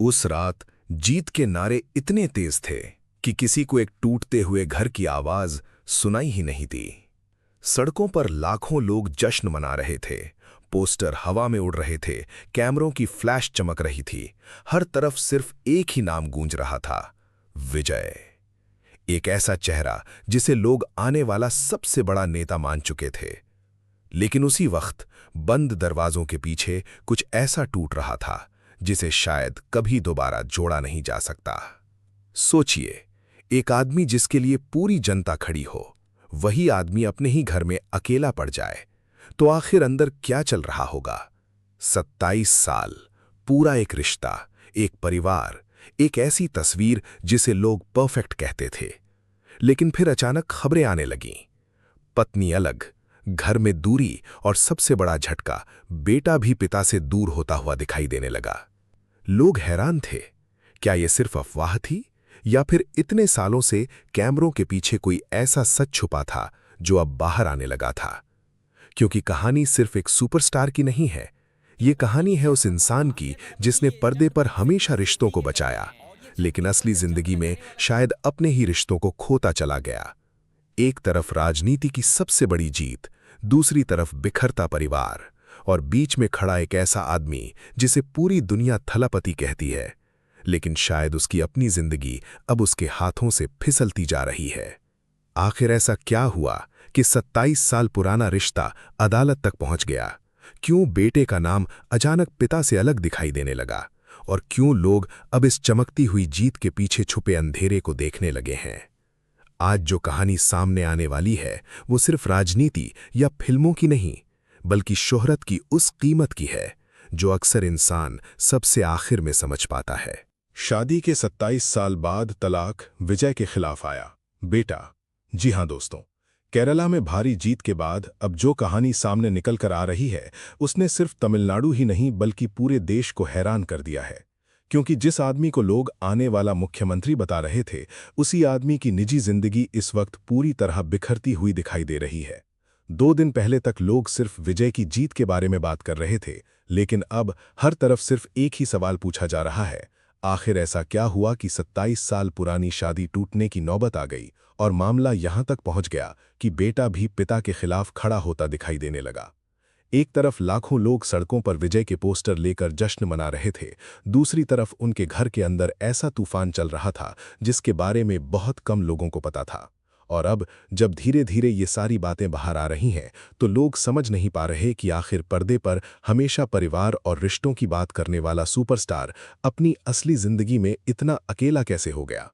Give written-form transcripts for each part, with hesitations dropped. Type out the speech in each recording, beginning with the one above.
उस रात जीत के नारे इतने तेज थे कि किसी को एक टूटते हुए घर की आवाज सुनाई ही नहीं दी। सड़कों पर लाखों लोग जश्न मना रहे थे, पोस्टर हवा में उड़ रहे थे, कैमरों की फ्लैश चमक रही थी। हर तरफ सिर्फ एक ही नाम गूंज रहा था, विजय। एक ऐसा चेहरा जिसे लोग आने वाला सबसे बड़ा नेता मान चुके थे। लेकिन उसी वक्त बंद दरवाजों के पीछे कुछ ऐसा टूट रहा था जिसे शायद कभी दोबारा जोड़ा नहीं जा सकता। सोचिए, एक आदमी जिसके लिए पूरी जनता खड़ी हो, वही आदमी अपने ही घर में अकेला पड़ जाए, तो आखिर अंदर क्या चल रहा होगा? 27 साल, पूरा एक रिश्ता, एक परिवार, एक ऐसी तस्वीर जिसे लोग परफेक्ट कहते थे। लेकिन फिर अचानक खबरें आने लगीं। पत्नी अलग, घर में दूरी और सबसे बड़ा झटका, बेटा भी पिता से दूर होता हुआ दिखाई देने लगा। लोग हैरान थे, क्या ये सिर्फ अफवाह थी या फिर इतने सालों से कैमरों के पीछे कोई ऐसा सच छुपा था जो अब बाहर आने लगा था? क्योंकि कहानी सिर्फ एक सुपरस्टार की नहीं है, ये कहानी है उस इंसान की जिसने पर्दे पर हमेशा रिश्तों को बचाया, लेकिन असली जिंदगी में शायद अपने ही रिश्तों को खोता चला गया। एक तरफ राजनीति की सबसे बड़ी जीत, दूसरी तरफ बिखरता परिवार, और बीच में खड़ा एक ऐसा आदमी जिसे पूरी दुनिया थलापति कहती है, लेकिन शायद उसकी अपनी जिंदगी अब उसके हाथों से फिसलती जा रही है। आखिर ऐसा क्या हुआ कि 27 साल पुराना रिश्ता अदालत तक पहुंच गया? क्यों बेटे का नाम अचानक पिता से अलग दिखाई देने लगा? और क्यों लोग अब इस चमकती हुई जीत के पीछे छुपे अंधेरे को देखने लगे हैं? आज जो कहानी सामने आने वाली है, वो सिर्फ राजनीति या फिल्मों की नहीं, बल्कि शोहरत की उस कीमत की है जो अक्सर इंसान सबसे आखिर में समझ पाता है। शादी के 27 साल बाद तलाक विजय के खिलाफ आया। बेटा, जी हां दोस्तों, केरला में भारी जीत के बाद अब जो कहानी सामने निकल कर आ रही है, उसने सिर्फ तमिलनाडु ही नहीं बल्कि पूरे देश को हैरान कर दिया है। क्योंकि जिस आदमी को लोग आने वाला मुख्यमंत्री बता रहे थे, उसी आदमी की निजी जिंदगी इस वक्त पूरी तरह बिखरती हुई दिखाई दे रही है। 2 दिन पहले तक लोग सिर्फ विजय की जीत के बारे में बात कर रहे थे, लेकिन अब हर तरफ सिर्फ एक ही सवाल पूछा जा रहा है, आखिर ऐसा क्या हुआ कि 27 साल पुरानी शादी टूटने की नौबत आ गई और मामला यहां तक पहुंच गया कि बेटा भी पिता के खिलाफ खड़ा होता दिखाई देने लगा। एक तरफ लाखों लोग सड़कों पर विजय के पोस्टर लेकर जश्न मना रहे थे, दूसरी तरफ उनके घर के अंदर ऐसा तूफान चल रहा था जिसके बारे में बहुत कम लोगों को पता था। और अब जब धीरे धीरे ये सारी बातें बाहर आ रही हैं, तो लोग समझ नहीं पा रहे कि आखिर पर्दे पर हमेशा परिवार और रिश्तों की बात करने वाला सुपरस्टार अपनी असली जिंदगी में इतना अकेला कैसे हो गया।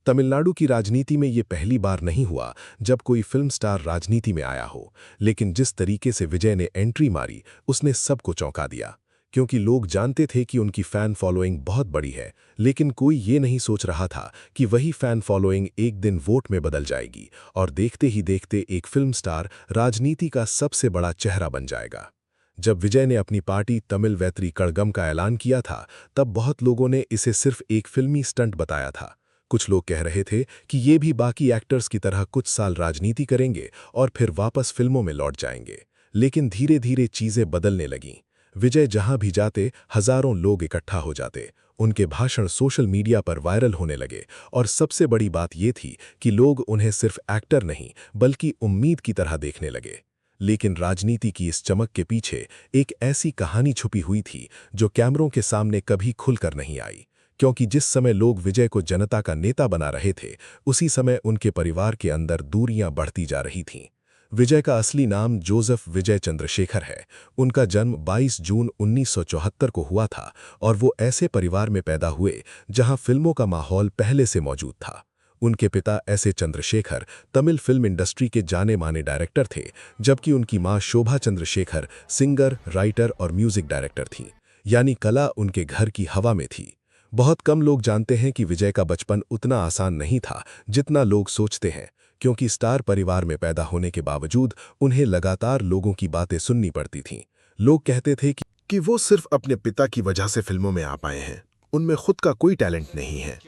तमिलनाडु की राजनीति में ये पहली बार नहीं हुआ जब कोई फिल्म स्टार राजनीति में आया हो, लेकिन जिस तरीके से विजय ने एंट्री मारी, उसने सबको चौंका दिया। क्योंकि लोग जानते थे कि उनकी फैन फॉलोइंग बहुत बड़ी है, लेकिन कोई ये नहीं सोच रहा था कि वही फैन फॉलोइंग एक दिन वोट में बदल जाएगी और देखते ही देखते एक फिल्म स्टार राजनीति का सबसे बड़ा चेहरा बन जाएगा। जब विजय ने अपनी पार्टी तमिल वैत्री कड़गम का ऐलान किया था, तब बहुत लोगों ने इसे सिर्फ एक फिल्मी स्टंट बताया था। कुछ लोग कह रहे थे कि ये भी बाकी एक्टर्स की तरह कुछ साल राजनीति करेंगे और फिर वापस फिल्मों में लौट जाएंगे। लेकिन धीरे धीरे चीजें बदलने लगीं। विजय जहां भी जाते, हजारों लोग इकट्ठा हो जाते, उनके भाषण सोशल मीडिया पर वायरल होने लगे, और सबसे बड़ी बात यह थी कि लोग उन्हें सिर्फ एक्टर नहीं बल्कि उम्मीद की तरह देखने लगे। लेकिन राजनीति की इस चमक के पीछे एक ऐसी कहानी छुपी हुई थी जो कैमरों के सामने कभी खुलकर नहीं आई। क्योंकि जिस समय लोग विजय को जनता का नेता बना रहे थे, उसी समय उनके परिवार के अंदर दूरियां बढ़ती जा रही थीं। विजय का असली नाम जोसेफ विजय चंद्रशेखर है। उनका जन्म 22 जून 1974 को हुआ था और वो ऐसे परिवार में पैदा हुए जहां फिल्मों का माहौल पहले से मौजूद था। उनके पिता ऐसे चंद्रशेखर तमिल फिल्म इंडस्ट्री के जाने माने डायरेक्टर थे, जबकि उनकी मां शोभा चंद्रशेखर सिंगर, राइटर और म्यूजिक डायरेक्टर थीं। यानी कला उनके घर की हवा में थी। बहुत कम लोग जानते हैं कि विजय का बचपन उतना आसान नहीं था जितना लोग सोचते हैं, क्योंकि स्टार परिवार में पैदा होने के बावजूद उन्हें लगातार लोगों की बातें सुननी पड़ती थीं। लोग कहते थे कि वो सिर्फ अपने पिता की वजह से फिल्मों में आ पाए हैं, उनमें खुद का कोई टैलेंट नहीं है।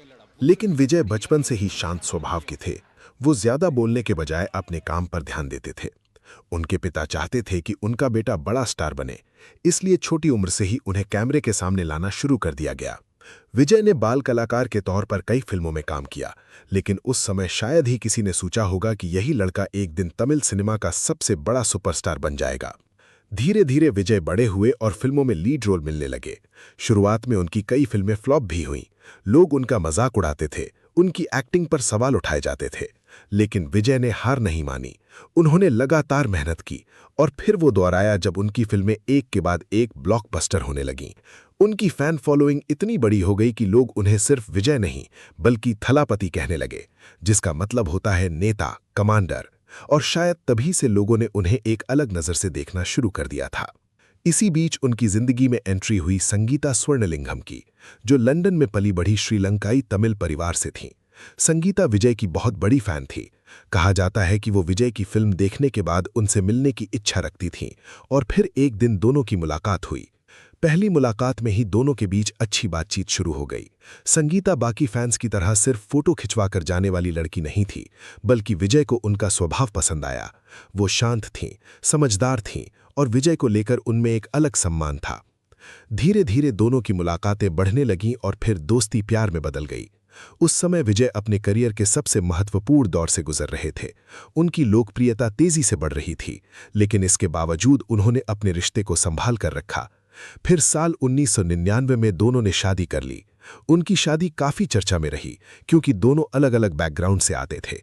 लेकिन विजय बचपन से ही शांत स्वभाव के थे। वो ज्यादा बोलने के बजाय अपने काम पर ध्यान देते थे। उनके पिता चाहते थे कि उनका बेटा बड़ा स्टार बने, इसलिए छोटी उम्र से ही उन्हें कैमरे के सामने लाना शुरू कर दिया गया। विजय ने बाल कलाकार के तौर पर कई फिल्मों में काम किया, लेकिन उस समय शायद ही किसी ने सोचा होगा कि यही लड़का एक दिन तमिल सिनेमा का सबसे बड़ा सुपरस्टार बन जाएगा। धीरे धीरे विजय बड़े हुए और फिल्मों में लीड रोल मिलने लगे। शुरुआत में उनकी कई फिल्में फ्लॉप भी हुईं। लोग उनका मजाक उड़ाते थे, उनकी एक्टिंग पर सवाल उठाए जाते थे, लेकिन विजय ने हार नहीं मानी। उन्होंने लगातार मेहनत की और फिर वो दोहराया जब उनकी फिल्में एक के बाद एक ब्लॉकबस्टर होने लगीं। उनकी फैन फॉलोइंग इतनी बड़ी हो गई कि लोग उन्हें सिर्फ विजय नहीं बल्कि थलापति कहने लगे, जिसका मतलब होता है नेता, कमांडर। और शायद तभी से लोगों ने उन्हें एक अलग नज़र से देखना शुरू कर दिया था। इसी बीच उनकी जिंदगी में एंट्री हुई संगीता स्वर्णलिंगम की, जो लंदन में पली बढ़ी श्रीलंकाई तमिल परिवार से थीं। संगीता विजय की बहुत बड़ी फैन थी। कहा जाता है कि वो विजय की फिल्म देखने के बाद उनसे मिलने की इच्छा रखती थीं और फिर एक दिन दोनों की मुलाकात हुई। पहली मुलाकात में ही दोनों के बीच अच्छी बातचीत शुरू हो गई। संगीता बाकी फैंस की तरह सिर्फ फोटो खिंचवा कर जाने वाली लड़की नहीं थी, बल्कि विजय को उनका स्वभाव पसंद आया। वो शांत थीं, समझदार थीं और विजय को लेकर उनमें एक अलग सम्मान था। धीरे धीरे दोनों की मुलाकातें बढ़ने लगीं और फिर दोस्ती प्यार में बदल गई। उस समय विजय अपने करियर के सबसे महत्वपूर्ण दौर से गुजर रहे थे। उनकी लोकप्रियता तेजी से बढ़ रही थी, लेकिन इसके बावजूद उन्होंने अपने रिश्ते को संभाल कर रखा। फिर साल 1999 में दोनों ने शादी कर ली। उनकी शादी काफी चर्चा में रही, क्योंकि दोनों अलग अलग बैकग्राउंड से आते थे।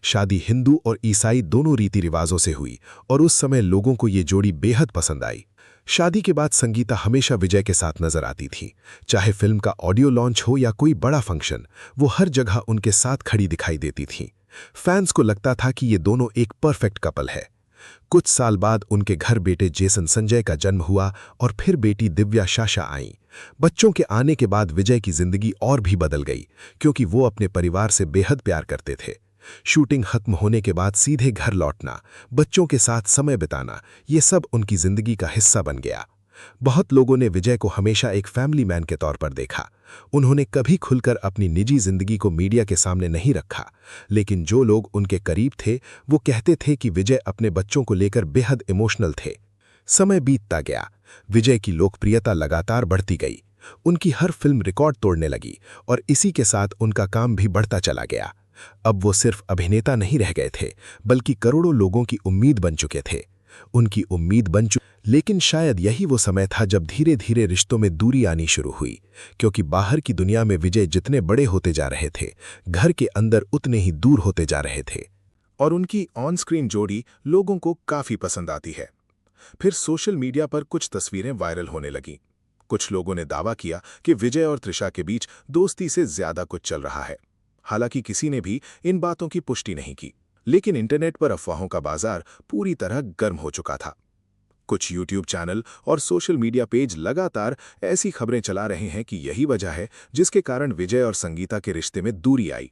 शादी हिंदू और ईसाई दोनों रीति रिवाजों से हुई और उस समय लोगों को ये जोड़ी बेहद पसंद आई। शादी के बाद संगीता हमेशा विजय के साथ नजर आती थी। चाहे फिल्म का ऑडियो लॉन्च हो या कोई बड़ा फंक्शन, वो हर जगह उनके साथ खड़ी दिखाई देती थीं। फैंस को लगता था कि ये दोनों एक परफेक्ट कपल है। कुछ साल बाद उनके घर बेटे जेसन संजय का जन्म हुआ और फिर बेटी दिव्या शाशा आईं। बच्चों के आने के बाद विजय की जिंदगी और भी बदल गई, क्योंकि वो अपने परिवार से बेहद प्यार करते थे। शूटिंग खत्म होने के बाद सीधे घर लौटना, बच्चों के साथ समय बिताना, ये सब उनकी जिंदगी का हिस्सा बन गया। बहुत लोगों ने विजय को हमेशा एक फैमिली मैन के तौर पर देखा। उन्होंने कभी खुलकर अपनी निजी जिंदगी को मीडिया के सामने नहीं रखा, लेकिन जो लोग उनके करीब थे वो कहते थे कि विजय अपने बच्चों को लेकर बेहद इमोशनल थे। समय बीतता गया, विजय की लोकप्रियता लगातार बढ़ती गई। उनकी हर फिल्म रिकॉर्ड तोड़ने लगी और इसी के साथ उनका काम भी बढ़ता चला गया। अब वो सिर्फ अभिनेता नहीं रह गए थे, बल्कि करोड़ों लोगों की उम्मीद बन चुके थे। उनकी उम्मीद बन चुकी, लेकिन शायद यही वो समय था जब धीरे धीरे रिश्तों में दूरी आनी शुरू हुई, क्योंकि बाहर की दुनिया में विजय जितने बड़े होते जा रहे थे, घर के अंदर उतने ही दूर होते जा रहे थे। और उनकी ऑन स्क्रीन जोड़ी लोगों को काफी पसंद आती है। फिर सोशल मीडिया पर कुछ तस्वीरें वायरल होने लगीं। कुछ लोगों ने दावा किया कि विजय और त्रिशा के बीच दोस्ती से ज्यादा कुछ चल रहा है। हालांकि किसी ने भी इन बातों की पुष्टि नहीं की, लेकिन इंटरनेट पर अफवाहों का बाजार पूरी तरह गर्म हो चुका था। कुछ यूट्यूब चैनल और सोशल मीडिया पेज लगातार ऐसी खबरें चला रहे हैं कि यही वजह है जिसके कारण विजय और संगीता के रिश्ते में दूरी आई।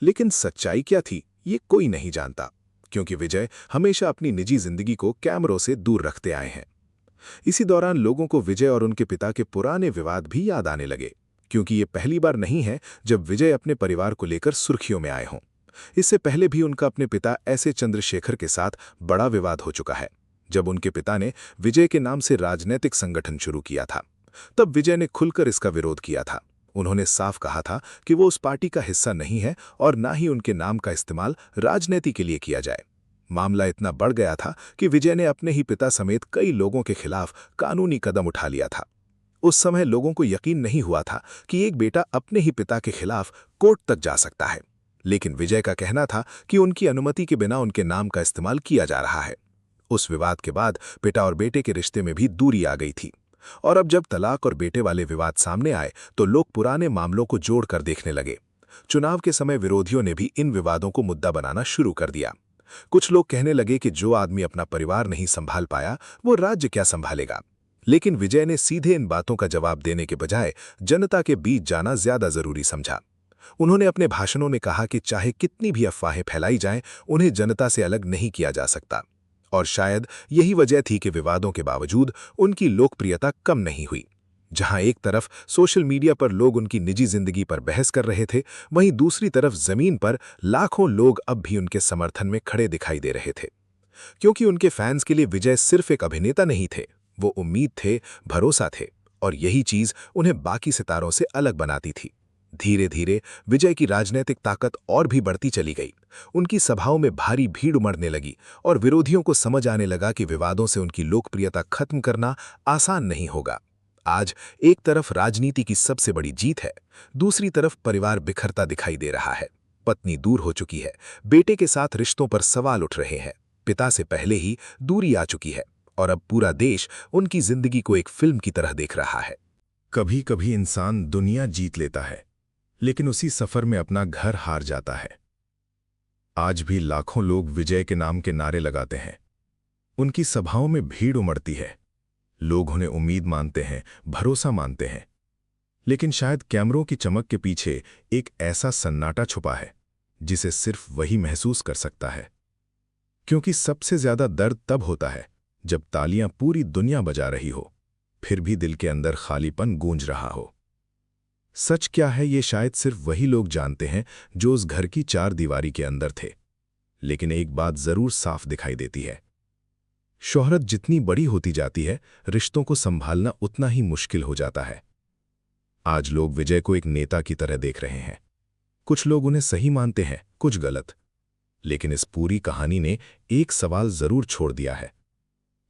लेकिन सच्चाई क्या थी, ये कोई नहीं जानता, क्योंकि विजय हमेशा अपनी निजी जिंदगी को कैमरों से दूर रखते आए हैं। इसी दौरान लोगों को विजय और उनके पिता के पुराने विवाद भी याद आने लगे, क्योंकि ये पहली बार नहीं है जब विजय अपने परिवार को लेकर सुर्खियों में आए हों। इससे पहले भी उनका अपने पिता एस ए चंद्रशेखर के साथ बड़ा विवाद हो चुका है। जब उनके पिता ने विजय के नाम से राजनीतिक संगठन शुरू किया था, तब विजय ने खुलकर इसका विरोध किया था। उन्होंने साफ कहा था कि वो उस पार्टी का हिस्सा नहीं है और ना ही उनके नाम का इस्तेमाल राजनीति के लिए किया जाए। मामला इतना बढ़ गया था कि विजय ने अपने ही पिता समेत कई लोगों के खिलाफ कानूनी कदम उठा लिया था। उस समय लोगों को यकीन नहीं हुआ था कि एक बेटा अपने ही पिता के खिलाफ कोर्ट तक जा सकता है, लेकिन विजय का कहना था कि उनकी अनुमति के बिना उनके नाम का इस्तेमाल किया जा रहा है। उस विवाद के बाद पिता और बेटे के रिश्ते में भी दूरी आ गई थी, और अब जब तलाक और बेटे वाले विवाद सामने आए तो लोग पुराने मामलों को जोड़कर देखने लगे। चुनाव के समय विरोधियों ने भी इन विवादों को मुद्दा बनाना शुरू कर दिया। कुछ लोग कहने लगे कि जो आदमी अपना परिवार नहीं संभाल पाया, वो राज्य क्या संभालेगा। लेकिन विजय ने सीधे इन बातों का जवाब देने के बजाय जनता के बीच जाना ज्यादा जरूरी समझा। उन्होंने अपने भाषणों में कहा कि चाहे कितनी भी अफवाहें फैलाई जाएं, उन्हें जनता से अलग नहीं किया जा सकता। और शायद यही वजह थी कि विवादों के बावजूद उनकी लोकप्रियता कम नहीं हुई। जहां एक तरफ सोशल मीडिया पर लोग उनकी निजी जिंदगी पर बहस कर रहे थे, वहीं दूसरी तरफ जमीन पर लाखों लोग अब भी उनके समर्थन में खड़े दिखाई दे रहे थे। क्योंकि उनके फैंस के लिए विजय सिर्फ एक अभिनेता नहीं थे, वो उम्मीद थे, भरोसा थे और यही चीज उन्हें बाकी सितारों से अलग बनाती थी। धीरे धीरे विजय की राजनीतिक ताकत और भी बढ़ती चली गई। उनकी सभाओं में भारी भीड़ उमड़ने लगी और विरोधियों को समझ आने लगा कि विवादों से उनकी लोकप्रियता खत्म करना आसान नहीं होगा। आज एक तरफ राजनीति की सबसे बड़ी जीत है, दूसरी तरफ परिवार बिखरता दिखाई दे रहा है। पत्नी दूर हो चुकी है, बेटे के साथ रिश्तों पर सवाल उठ रहे हैं, पिता से पहले ही दूरी आ चुकी है और अब पूरा देश उनकी जिंदगी को एक फिल्म की तरह देख रहा है। कभी कभी इंसान दुनिया जीत लेता है, लेकिन उसी सफर में अपना घर हार जाता है। आज भी लाखों लोग विजय के नाम के नारे लगाते हैं। उनकी सभाओं में भीड़ उमड़ती है। लोग उन्हें उम्मीद मानते हैं, भरोसा मानते हैं। लेकिन शायद कैमरों की चमक के पीछे एक ऐसा सन्नाटा छुपा है जिसे सिर्फ वही महसूस कर सकता है। क्योंकि सबसे ज्यादा दर्द तब होता है जब तालियां पूरी दुनिया बजा रही हो, फिर भी दिल के अंदर खालीपन गूंज रहा हो। सच क्या है ये शायद सिर्फ वही लोग जानते हैं जो उस घर की चार दीवारी के अंदर थे। लेकिन एक बात जरूर साफ दिखाई देती है, शोहरत जितनी बड़ी होती जाती है, रिश्तों को संभालना उतना ही मुश्किल हो जाता है। आज लोग विजय को एक नेता की तरह देख रहे हैं। कुछ लोग उन्हें सही मानते हैं, कुछ गलत। लेकिन इस पूरी कहानी ने एक सवाल जरूर छोड़ दिया है,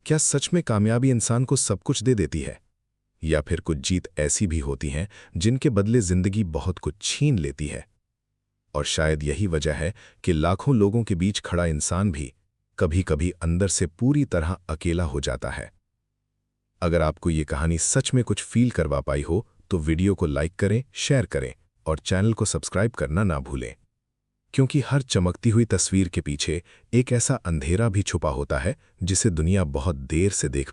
क्या सच में कामयाबी इंसान को सब कुछ दे देती है, या फिर कुछ जीत ऐसी भी होती हैं जिनके बदले जिंदगी बहुत कुछ छीन लेती है। और शायद यही वजह है कि लाखों लोगों के बीच खड़ा इंसान भी कभी कभी अंदर से पूरी तरह अकेला हो जाता है। अगर आपको ये कहानी सच में कुछ फील करवा पाई हो तो वीडियो को लाइक करें, शेयर करें और चैनल को सब्सक्राइब करना ना भूलें। क्योंकि हर चमकती हुई तस्वीर के पीछे एक ऐसा अंधेरा भी छुपा होता है जिसे दुनिया बहुत देर से देख